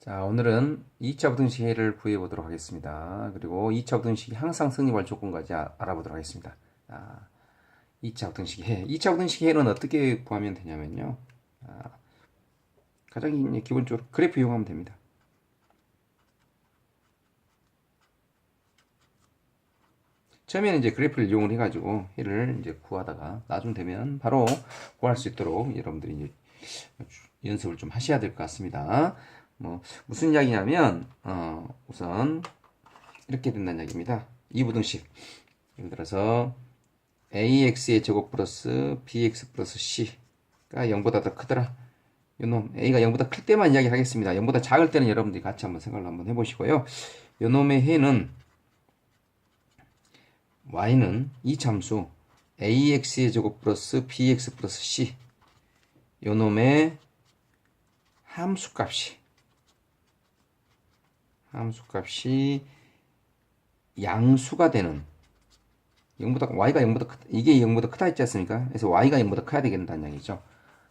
자, 오늘은 2차 부등식 해를 구해 보도록 하겠습니다. 그리고 2차 부등식이 항상 성립할 조건까지 알아보도록 하겠습니다. 아, 2차 부등식 해. 2차 부등식 해는 어떻게 구하면 되냐면요. 가장 기본적으로 그래프 이용하면 됩니다. 처음에는 이제 그래프를 이용을 해가지고 해를 이제 구하다가 나중 되면 바로 구할 수 있도록 여러분들이 이제 연습을 좀 하셔야 될 것 같습니다. 무슨 이야기냐면, 우선 이렇게 된다는 이야기입니다. 이부등식. 예를 들어서 ax의 제곱 플러스 bx 플러스 c가 0보다 더 크더라. 요놈 a가 0보다 클 때만 이야기 하겠습니다. 0보다 작을 때는 여러분들이 같이 한번 생각을 한번 해보시고요. 요놈의 해는 y는 이 참수 ax의 제곱 플러스 bx 플러스 c 요놈의 함수값이 양수가 되는 0보다 y가 0보다 크다, 이게 0보다 크다 했지 않습니까? 그래서 y가 0보다 커야 되겠다는 얘기죠.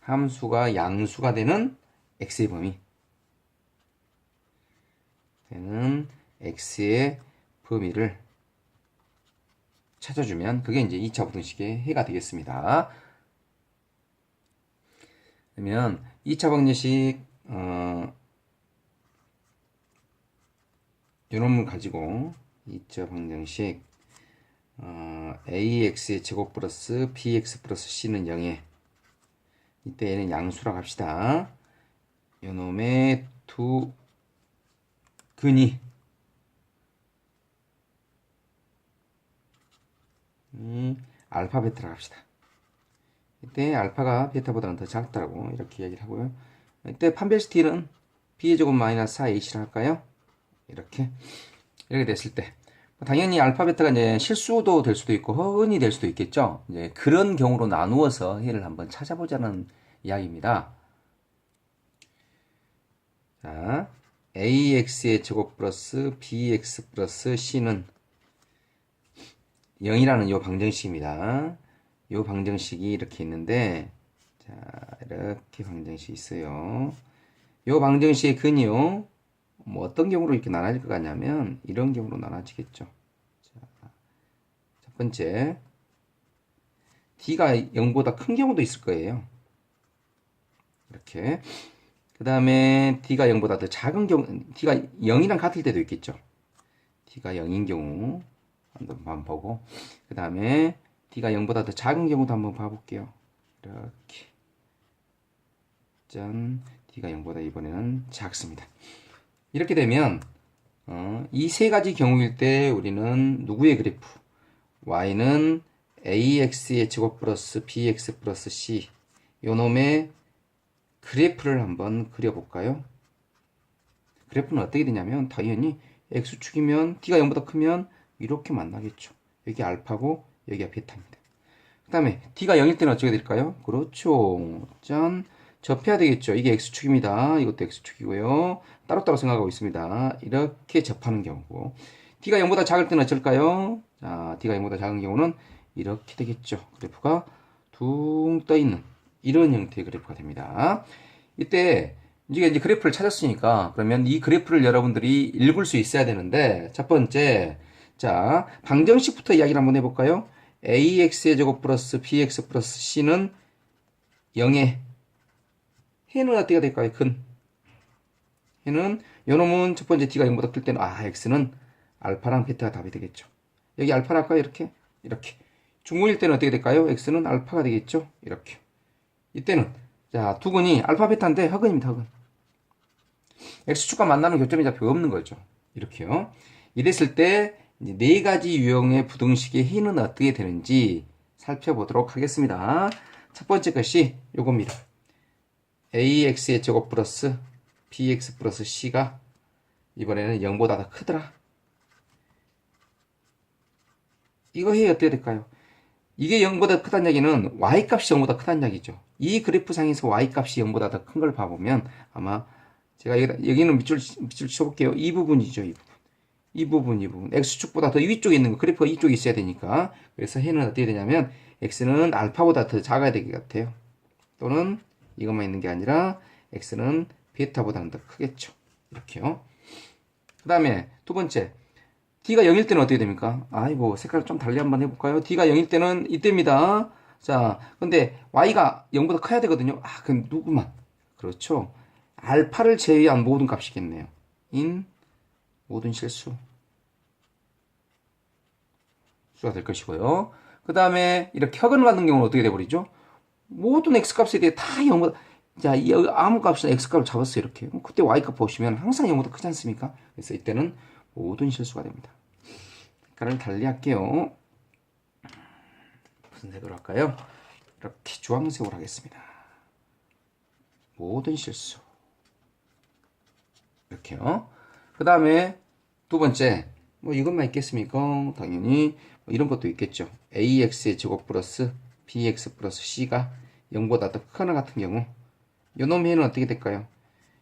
함수가 양수가 되는 x의 범위 되는 x의 범위를 찾아주면 그게 이제 2차 부등식의 해가 되겠습니다. 그러면 2차 방정식 요놈을 가지고 2차 방정식 ax의 제곱 플러스 bx 플러스 c는 0에 이때 얘는 양수라고 합시다. 요놈의 두 근이 알파 베타라고 합시다. 이때 알파가 베타보다는 더 작다라고 이렇게 이야기를 하고요. 이때 판별식 b의 제곱 마이너스 4ac를 할까요? 이렇게 됐을 때 당연히 알파 베타가 이제 실수도 될 수도 있고 허은이 될 수도 있겠죠. 이제 그런 경우로 나누어서 해를 한번 찾아보자는 이야기입니다. 자, ax의 제곱 플러스 bx 플러스 c는 0이라는 요 방정식입니다. 요 방정식이 이렇게 있는데, 자, 이렇게 방정식이 있어요. 요 방정식의 근이요. 어떤 경우로 이렇게 나눠질 것 같냐면 이런 경우로 나눠지겠죠. 자, 첫 번째 d가 0보다 큰 경우도 있을 거예요. 이렇게. 그 다음에 d가 0보다 더 작은 경우, d가 0이랑 같을 때도 있겠죠. d가 0인 경우 한번 보고, 그 다음에 d가 0보다 더 작은 경우도 한번 봐볼게요. 이렇게. 짠. d가 0보다 이번에는 작습니다. 이렇게 되면 이 세 가지 경우일 때 우리는 누구의 그래프? y는 ax의 제곱 플러스 bx 플러스 c 요놈의 그래프를 한번 그려볼까요? 그래프는 어떻게 되냐면 당연히 x축이면 d가 0보다 크면 이렇게 만나겠죠. 여기 알파고 여기가 베타입니다. 그 다음에 d가 0일 때는 어떻게 될까요? 그렇죠. 짠. 접해야 되겠죠. 이게 x축입니다. 이것도 x축이고요. 따로따로 생각하고 있습니다. 이렇게 접하는 경우고 d가 0보다 작을 때는 어쩔까요? 자, d가 0보다 작은 경우는 이렇게 되겠죠. 그래프가 둥 떠있는 이런 형태의 그래프가 됩니다. 이때 이제 그래프를 찾았으니까 그러면 이 그래프를 여러분들이 읽을 수 있어야 되는데 첫 번째, 자, 방정식부터 이야기를 한번 해볼까요? ax의 제곱 플러스 bx 플러스 c는 0에 해는 어떻게 될까요? 해는 요놈은 첫 번째 d가 0보다 클 때는 x는 알파랑 베타가 답이 되겠죠. 여기 알파를 할까요? 이렇게 중공일 때는 어떻게 될까요? x는 알파가 되겠죠. 이렇게. 이때는 자, 두근이 알파 베타인데 허근입니다. 허근. x축과 만나는 교점의 좌표가 없는 거죠. 이렇게요. 이랬을 때 이제 네 가지 유형의 부등식의 해는 어떻게 되는지 살펴보도록 하겠습니다. 첫 번째 것이 요겁니다. ax의 제곱 플러스 bx 플러스 c가 이번에는 0보다 더 크더라. 이거 해 어떻게 될까요? 이게 0보다 크다는 얘기는 y값이 0보다 크다는 얘기죠. 이 그래프상에서 y값이 0보다 더 큰 걸 봐보면 아마 제가 여기는 밑줄 쳐볼게요. 이 부분이죠. 이 부분. x축보다 더 위쪽에 있는 거, 그래프가 이쪽에 있어야 되니까. 그래서 해는 어떻게 되냐면 x는 알파보다 더 작아야 될 것 같아요. 또는 이것만 있는 게 아니라 x는 베타보다는 더 크겠죠. 이렇게요. 그 다음에 두 번째, D가 0일 때는 어떻게 됩니까? 아이고, 색깔 좀 달리 한번 해볼까요? D가 0일 때는 이때입니다. 자, 근데 Y가 0보다 커야 되거든요. 아, 그럼 누구만? 그렇죠. 알파를 제외한 모든 값이겠네요. 인 모든 실수. 수가 될 것이고요. 그 다음에 이렇게 혁을 갖는 경우는 어떻게 돼버리죠? 모든 x값에 대해 다 0보다 자, 이 아무 값이나 x값을 잡았어요. 이렇게. 그때 y값 보시면 항상 0보다 크지 않습니까? 그래서 이때는 모든 실수가 됩니다. 색깔을 달리 할게요. 무슨 색으로 할까요? 이렇게 주황색으로 하겠습니다. 모든 실수. 이렇게요. 그 다음에 두 번째, 뭐 이것만 있겠습니까? 당연히 뭐 이런 것도 있겠죠. ax의 제곱 플러스 bx 플러스 c가 0보다 더 크거나 같은 경우 요놈 해는 어떻게 될까요?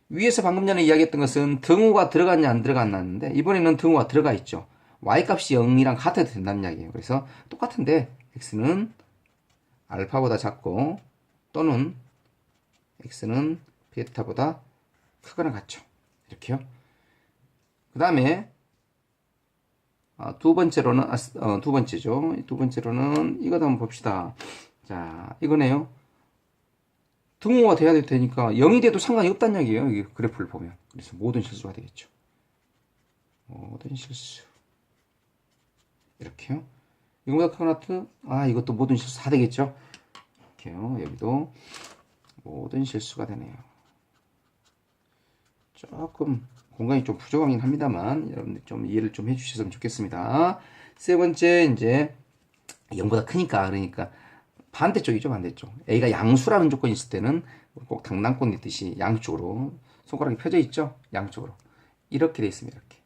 위에서 방금 전에 이야기했던 것은 등호가 들어갔냐 안 들어갔냐는데 이번에는 등호가 들어가 있죠. y값이 0이랑 같아도 된다는 이야기예요. 그래서 똑같은데 x는 알파보다 작고 또는 x는 베타보다 크거나 같죠. 이렇게요. 그 다음에 두 번째로는 두 번째죠. 두 번째로는 이거 한번 봅시다. 자, 이거네요. 등호가 돼야 될 테니까 0이 돼도 상관이 없다는 얘기예요. 이 그래프를 보면. 그래서 모든 실수가 되겠죠. 모든 실수. 이렇게요. 이거보다 큰 하트. 이것도 모든 실수 다 되겠죠. 이렇게요. 여기도 모든 실수가 되네요. 조금 공간이 좀 부족하긴 합니다만 여러분들 좀 이해를 좀 해주셨으면 좋겠습니다. 세 번째 이제 0보다 크니까 그러니까 반대쪽이죠. 반대쪽. A가 양수라는 조건이 있을 때는 꼭 당랑권 있듯이 양쪽으로 손가락이 펴져 있죠. 양쪽으로 이렇게 돼 있습니다. 이렇게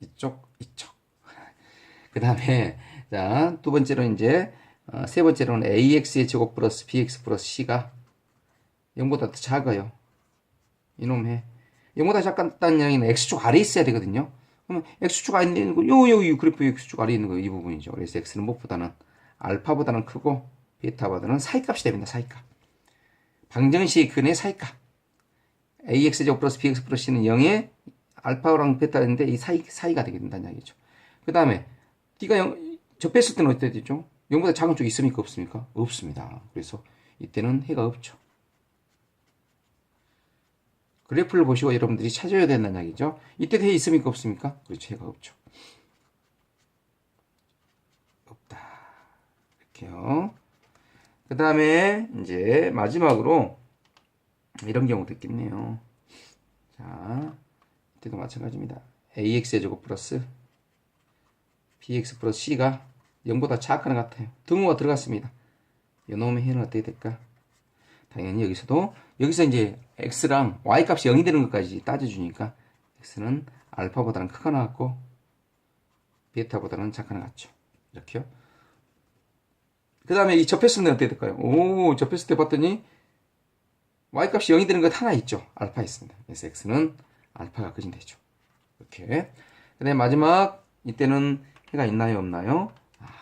이쪽 이쪽. 그 다음에 자, 두 번째로 이제 세 번째로는 AX의 제곱 플러스 BX 플러스 C가 0보다 더 작아요. 이놈의 0보다 작다는 이야기는 X축 아래에 있어야 되거든요. 그러면 X축 아래에 있는 거, 요 그래프 X축 아래에 있는 거 이 부분이죠. 그래서 X는 무엇보다는 알파보다는 크고 베타보다는 사이값이 됩니다. 사이값. 방정식의 근의 사이값. AX제곱 플러스 BX 플러스 C는 0에 알파랑 베타인데 이 사이가 되게 된다는 이야기죠. 그 다음에 D가 0, 접했을 때는 어떻게 되죠? 0보다 작은 쪽이 있습니까? 없습니까? 없습니다. 그래서 이때는 해가 없죠. 그래프를 보시고 여러분들이 찾아야 된다는 이야기죠. 이때도 해 있습니까? 없습니까? 그렇죠. 해가 없죠. 없다. 이렇게요. 그 다음에 이제 마지막으로 이런 경우도 있겠네요. 자, 이때도 마찬가지입니다. AX의 제곱 플러스 BX 플러스 C가 0보다 작은 것 같아요. 등호가 들어갔습니다. 이놈의 해는 어떻게 될까? 당연히 여기서 이제 X랑 Y 값이 0이 되는 것까지 따져주니까 X는 알파보다는 크거나 같고 베타보다는 작거나 같죠. 이렇게요. 그 다음에 이 접했을 때 어떻게 될까요? 오, 접했을 때 봤더니 Y값이 0이 되는 것 하나 있죠. 알파 있습니다. 그래서 X는 알파가 거진되죠. 이렇게. 그 다음에 마지막, 이때는 해가 있나요? 없나요?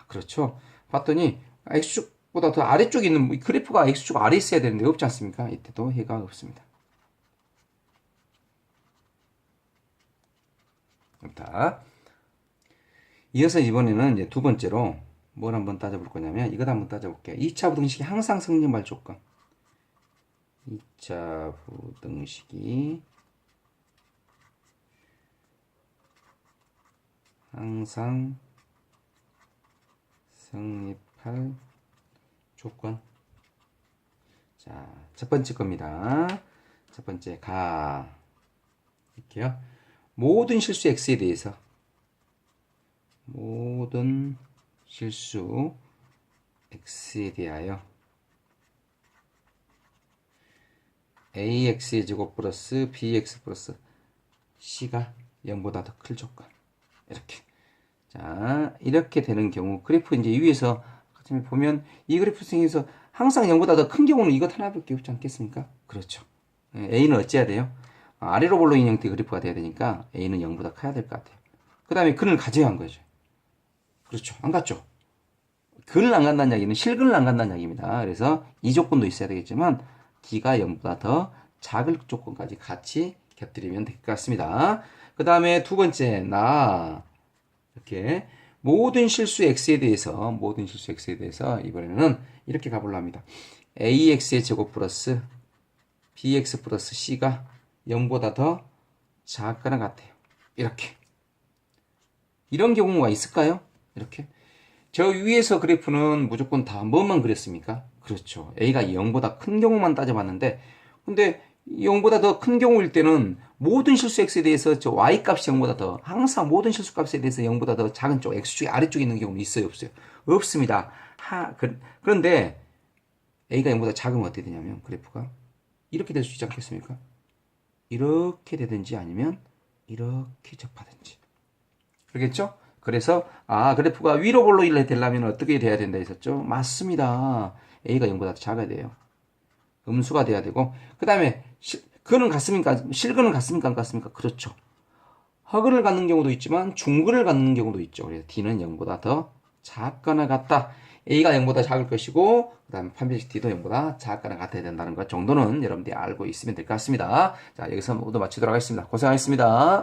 그렇죠. 봤더니 X축보다 더 아래쪽에 있는 그래프가 X축 아래에 있어야 되는데 없지 않습니까? 이때도 해가 없습니다. 없다. 이어서 이번에는 이제 두 번째로 뭘 한번 따져볼 거냐면 이것 한번 따져볼게요. 2차 부등식이 항상 성립할 조건. 2차 부등식이 항상 성립할 조건. 자, 첫 번째 겁니다. 첫 번째 이렇게요. 모든 실수 x에 대해서 모든 실수 x에 대하여 ax의 제곱 플러스 bx 플러스 c가 0보다 더 클 조건. 이렇게. 자, 이렇게 되는 경우 그래프 이제 위에서 보면 이 그래프 중에서 항상 0보다 더 큰 경우는 이것 하나밖에 없지 않겠습니까? 그렇죠. a는 어찌해야 돼요? 아래로 볼록인 형태의 그래프가 돼야 되니까 a는 0보다 커야 될 것 같아요. 그 다음에 근을 가져야 한 거죠. 그렇죠. 안 갔죠. 근을 안 간다는 이야기는 실근을 안 간다는 이야기입니다. 그래서 이 조건도 있어야 되겠지만 D가 0보다 더 작을 조건까지 같이 곁들이면 될 것 같습니다. 그 다음에 두 번째, 이렇게 모든 실수 x에 대해서 이번에는 이렇게 가보려 합니다. ax의 제곱 플러스 bx 플러스 c가 0보다 더 작거나 같아요. 이런 경우가 있을까요? 이렇게. 저 위에서 그래프는 무조건 다 뭐만 그렸습니까? 그렇죠. a가 0보다 큰 경우만 따져봤는데, 근데 0보다 더 큰 경우일 때는 모든 실수 x에 대해서 저 y 값이 0보다 더, 항상 모든 실수 값에 대해서 0보다 더 작은 쪽, x축이 아래쪽에 있는 경우는 있어요, 없어요? 없습니다. 그런데 a가 0보다 작으면 어떻게 되냐면, 그래프가 이렇게 될 수 있지 않겠습니까? 이렇게 되든지 아니면 이렇게 접하든지. 그렇겠죠? 그래서 그래프가 위로 볼로 되려면 어떻게 돼야 된다 했었죠? 맞습니다. a가 0보다 작아야 돼요. 음수가 돼야 되고, 그 다음에 근은 같습니까? 실근은 같습니까? 안 같습니까? 그렇죠. 허근을 갖는 경우도 있지만 중근을 갖는 경우도 있죠. 그래서 d는 0보다 더 작거나 같다. a가 0보다 작을 것이고, 그 다음에 판별식 d도 0보다 작거나 같아야 된다는 것 정도는 여러분들이 알고 있으면 될 것 같습니다. 자, 여기서 모두 마치도록 하겠습니다. 고생하셨습니다.